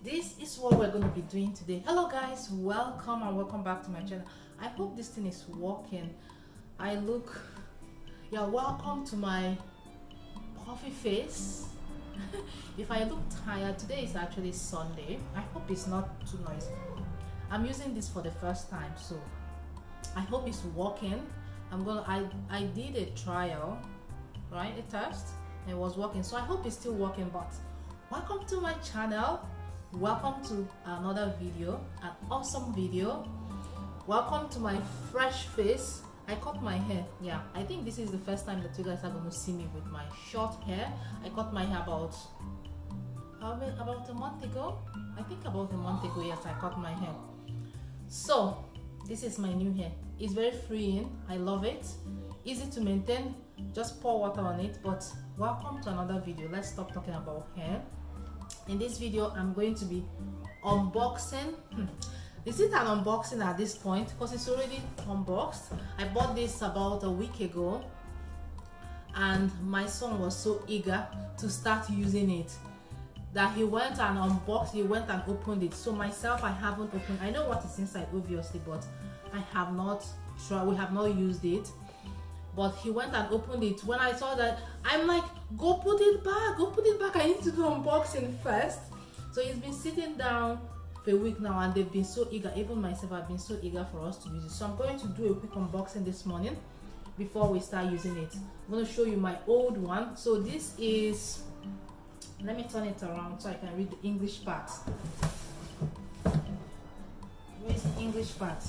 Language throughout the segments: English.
this is what we're going to be doing today. Hello guys, welcome and welcome back to my channel. I hope this thing is working. Welcome to my puffy face. If I look tired, today is actually Sunday. I hope it's not too noisy. I'm using this for the first time, so I hope it's working. I did a trial, right, a test, and it was working, so I hope it's still working. But welcome to my channel, welcome to another video, an awesome video. Welcome to my fresh face. I cut my hair. Yeah, I think this is the first time that you guys are going to see me with my short hair. I cut my hair about a month ago. I think about a month ago. Yes, I cut my hair. So this is my new hair. It's very freeing. I love it. Easy to maintain. Just pour water on it. But welcome to another video. Let's stop talking about hair. In this video, I'm going to be unboxing. Is it an unboxing at this point? Because it's already unboxed. I bought this about a week ago, and my son was so eager to start using it that he went and unboxed, he went and opened it. So myself, I haven't opened. I know what is inside, obviously, but I have not tried. We have not used it. But he went and opened it. When I saw that, I'm like, go put it back, go put it back. I need to do unboxing first. So he's been sitting down for a week now, and they've been so eager. Even myself, I've been so eager for us to use it. So I'm going to do a quick unboxing this morning before we start using it. I'm going to show you my old one. So this is, let me turn it around so I can read the English part. Where's the English part?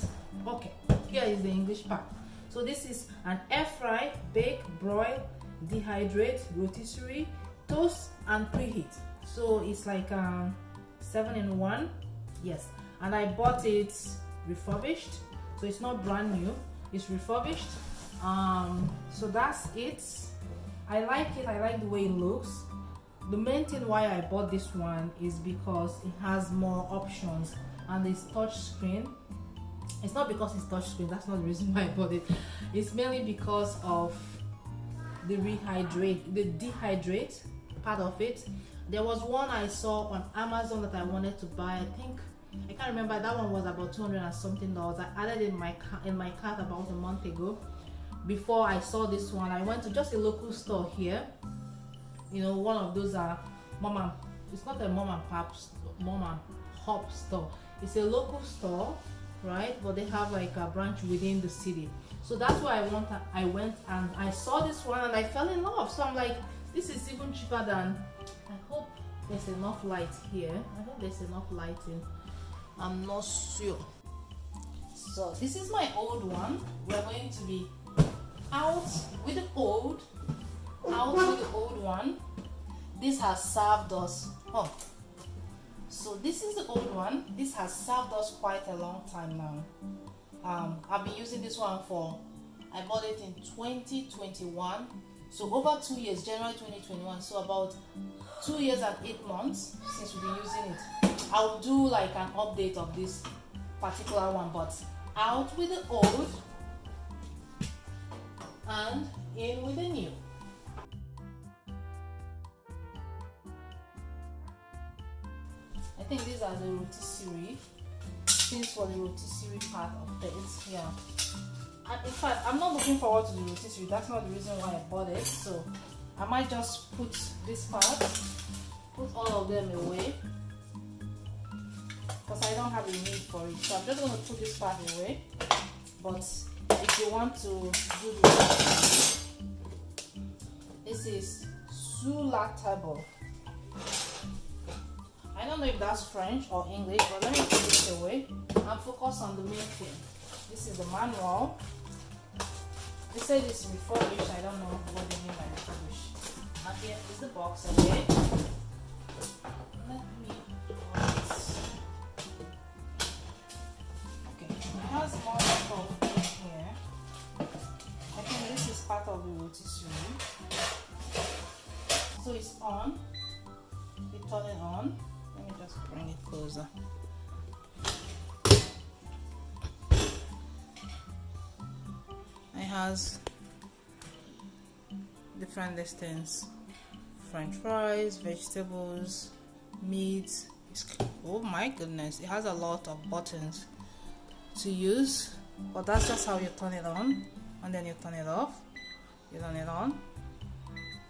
Okay, here is the English part. So this is an air fry, bake, broil, dehydrate, rotisserie, toast, and preheat. So it's like 7-in-1. Yes, and I bought it refurbished, so it's not brand new, it's refurbished. So that's it. I like it. I like the way it looks. The main thing why I bought this one is because it has more options and it's touch screen. It's not because it's touch screen, that's not the reason why I bought it. It's mainly because of the dehydrate part of it. There was one I saw on Amazon that I wanted to buy. I can't remember, that one was about $200 and something. I added it in my cart about a month ago. Before I saw this one, I went to just a local store here. You know, one of those it's not a mom and pop store. It's a local store, right? But they have like a branch within the city. So that's why I went and I saw this one and I fell in love. So I'm like, this is even cheaper than, I hope there's enough light here. I hope there's enough lighting. I'm not sure. So this is my old one. We're going to be out with the old one. This has served us. So this is the old one. This has served us quite a long time now. I've been using this one I bought it in 2021. So over 2 years, January 2021. So about 2 years and 8 months since we've been using it. I'll do like an update of this particular one, but out with the old and in with the new. I think these are the rotisserie. Things for the rotisserie part of things. Yeah. And in fact, I'm not looking forward to the rotisserie. That's not the reason why I bought it. So I might just put this part, put all of them away, because I don't have a need for it. So I'm just going to put this part away. But if you want to do this is sous la table. I don't know if that's French or English, but let me put this away and focus on the main thing. This is the manual. They said it's refurbished. I don't know what they mean by refurbished. And here is the box again. Let me okay, it has more stuff in here. I think this is part of the rotisserie. So it's on. We turn it on. Let me just bring it closer. It has different listings: French fries, vegetables, meat, Oh my goodness, it has a lot of buttons to use, but that's just how you turn it on, and then you turn it off, you turn it on,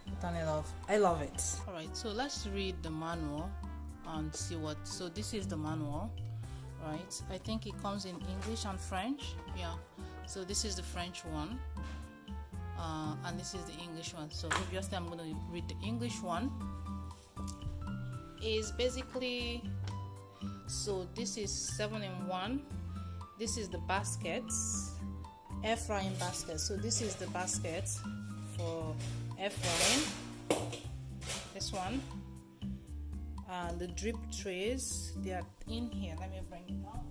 you turn it off. I love it. All right, so let's read the manual and see what. So this is the manual, right? I think it comes in English and French. Yeah, so this is the French one, and this is the English one. So obviously I'm going to read the English one. Is basically, so this is 7-in-1. This is the baskets, air frying basket. So this is the basket for air frying, this one, and the drip trays, they are in here. Let me bring it out.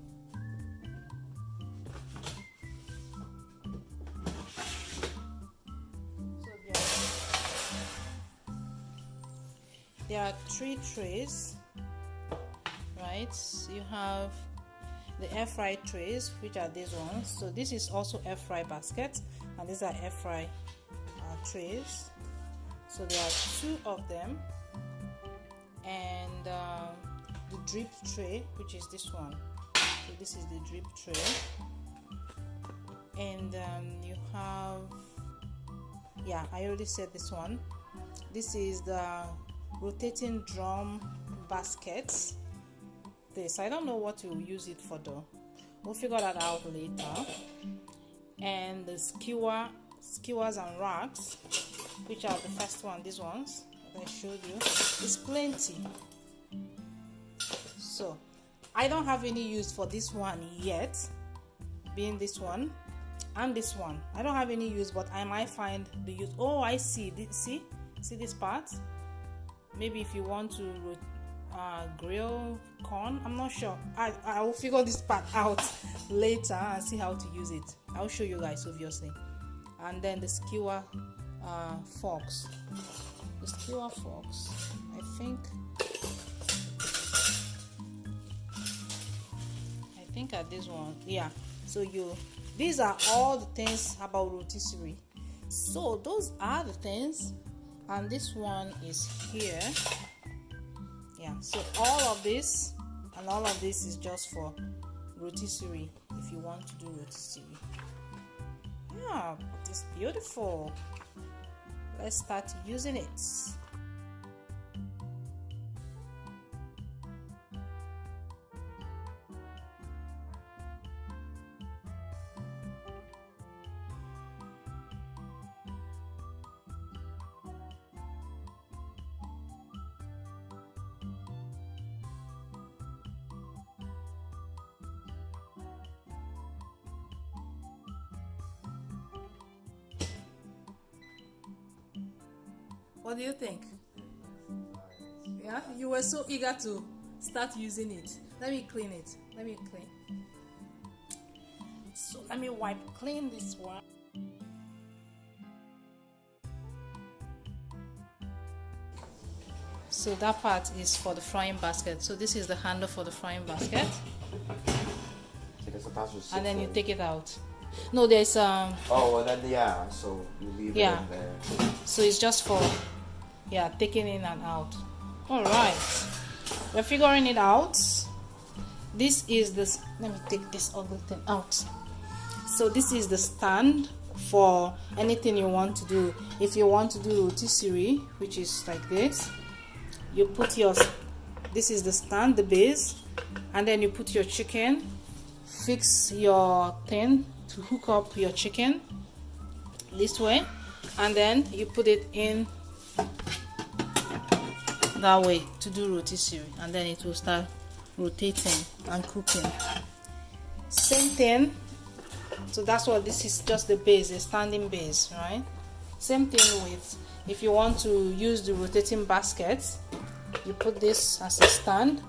There are 3 trays, right? You have the air fry trays, which are these ones. So this is also air fry basket, and these are air fry trays. So there are 2 of them, and the drip tray, which is this one. So this is the drip tray, and you have, yeah, I already said this one. This is the rotating drum baskets. This, I don't know what you'll use it for though. We'll figure that out later. And the skewers and racks, which are the first one, these ones that I showed you. It's plenty. So I don't have any use for this one yet, being this one and this one. I don't have any use, but I might find the use. Oh, I see. See this part? Maybe if you want to grill corn, I'm not sure. I will figure this part out later and see how to use it. I'll show you guys, obviously. And then the skewer forks. The skewer forks, I think are this one. Yeah. So these are all the things about rotisserie. So those are the things. And this one is here. Yeah, so all of this and all of this is just for rotisserie, if you want to do rotisserie. Yeah, it's beautiful. Let's start using it. What do you think? Yeah, you were so eager to start using it. Let me clean it. So let me clean this one. So that part is for the frying basket. So this is the handle for the frying basket. And then you take it out. No, there's Oh, well then yeah. So you leave it in there. So it's just for taking in and out. All right, we're figuring it out. This is this. Let me take this ugly thing out. So this is the stand for anything you want to do. If you want to do rotisserie, which is like this, you put your. This is the stand, the base, and then you put your chicken. Fix your thing to hook up your chicken this way, and then you put it in that way to do rotisserie, and then it will start rotating and cooking. Same thing. So that's what this is, just the base, a standing base, right? Same thing with, if you want to use the rotating basket, you put this as a stand,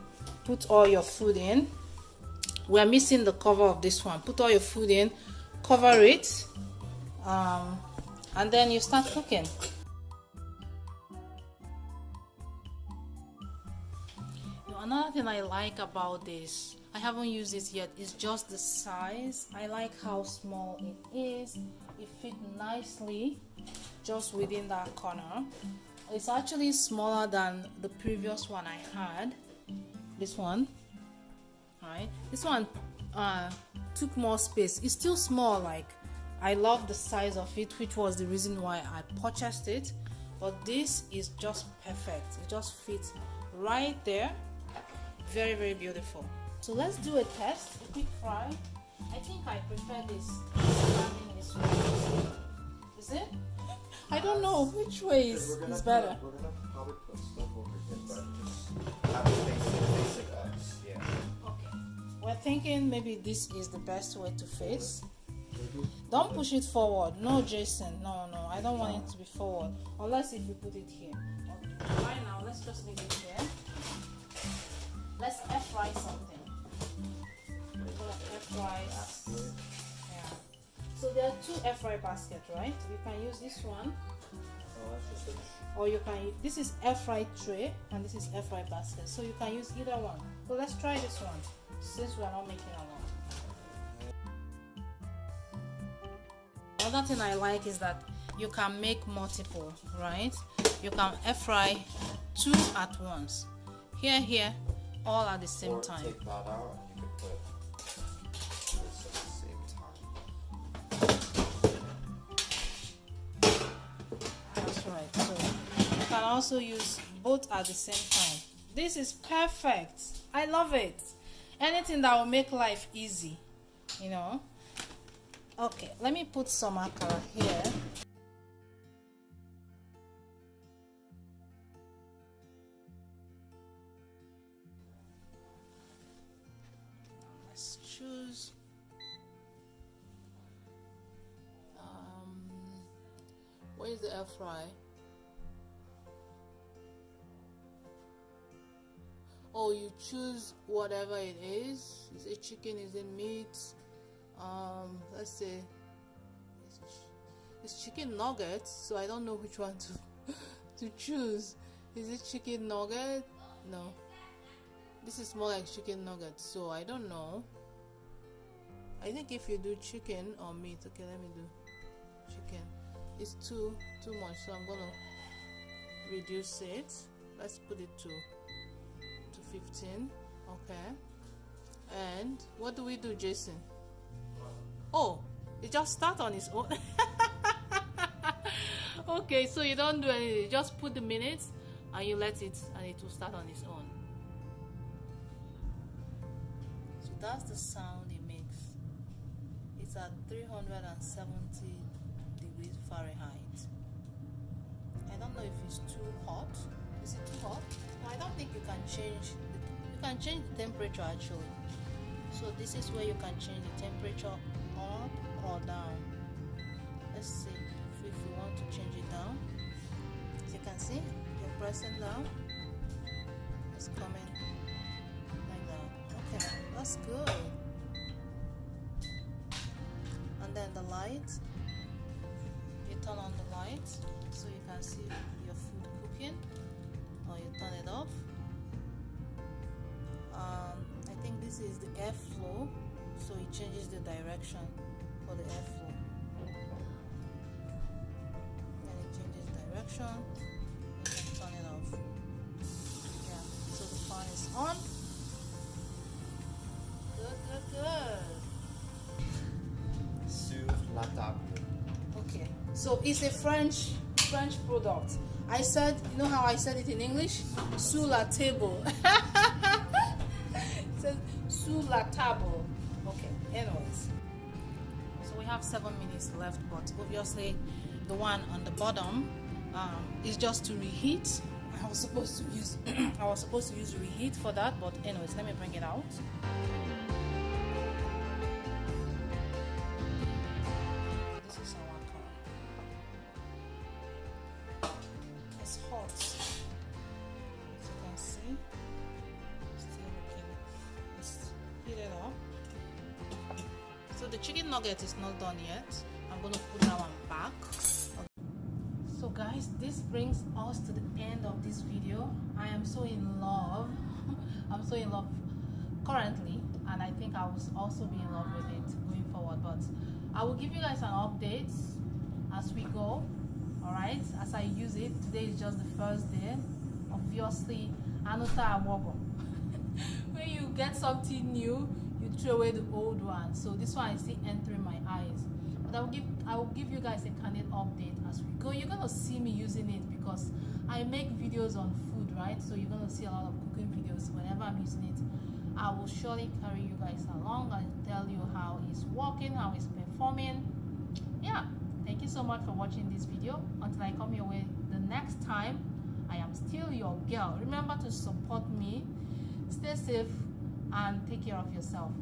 put all your food in. We are missing the cover of this one. Put all your food in, cover it, and then you start cooking. Another thing I like about this, I haven't used it yet, is just the size. I like how small it is. It fits nicely just within that corner. It's actually smaller than the previous one I had. this one. All right, this one took more space. It's still small. Like, I love the size of it, which was the reason why I purchased it. But this is just perfect. It just fits right there. Very, very beautiful. So let's do a test, a quick fry. I think I prefer this way. Is it? I don't know which way is better. We're gonna probably put stuff over here, but just have it facing us. Yeah. Okay. We're thinking maybe this is the best way to face. Don't push it forward. No, Jason. No. I don't want it to be forward. Unless if you put it here. Okay. Right now, let's just leave it here. Let's air fry something. We're gonna air fry. Yeah. So there are two air fry baskets, right? You can use this one. Or you can use, this is air fry tray and this is air fry basket. So you can use either one. So let's try this one since we are not making a lot. Another thing I like is that you can make multiple, right? You can air fry 2 at once. Here, all at the same time. Take that out and you can put this at the same time. That's right. So you can also use both at the same time. This is perfect. I love it. Anything that will make life easy, you know. Okay, let me put some akara here. Let's choose where is the air fry? Oh, you choose whatever it is. Is it chicken? Is it meat? Let's say it's chicken nuggets, so I don't know which one to choose. Is it chicken nugget? No, this is more like chicken nuggets, so I don't know. I think if you do chicken or meat, okay, let me do chicken. It's too much, so I'm gonna reduce it. Let's put it to 15. Okay, and what do we do, Jason? Oh, it just starts on its own. Okay, so you don't do anything, you just put the minutes and you let it, and it will start on its own. So that's the sound it makes. It's at 370 degrees Fahrenheit. I don't know if it's too hot. Is it too hot? No, I don't think you can change the temperature actually. So this is where you can change the temperature up or down. Let's see if you want to change it down. As you can see, you're pressing down, it's coming like that. Okay, that's good. And then the light, you turn on the light so you can see your food cooking, or you turn it off. I think this is the airflow, so it changes the direction for the airflow. And it changes direction, you can turn it off. Yeah, so the fan is on. Good. Sur la table. Okay, so it's a French product. I said, you know how I said it in English? Sur la table. It says sur la table. Okay, anyways. So we have 7 minutes left, but obviously the one on the bottom is just to reheat. I was supposed to use reheat for that, but anyways, let me bring it out. This is our car. It's hot, as you can see. Still looking. Let's heat it up. So the chicken nugget is not done yet. I'm gonna put that one back. So guys, this brings us to the end of this video. I am so in love. I'm so in love currently, and I think I will also be in love with it going forward. But I will give you guys an update as we go. Alright, as I use it. Today is just the first day. Obviously, Anuta Awogo. when you get something new, you throw away the old one. So this one is still entering my eyes. But I will give you guys a candid update as we go. You're gonna see me using it because I make videos on food, right? So you're gonna see a lot of cooking videos whenever I'm using it. I will surely carry you guys along and tell you how it's working, how it's performing. Yeah, thank you so much for watching this video. Until I come your way the next time, I am still your girl. Remember to support me, stay safe, and take care of yourself.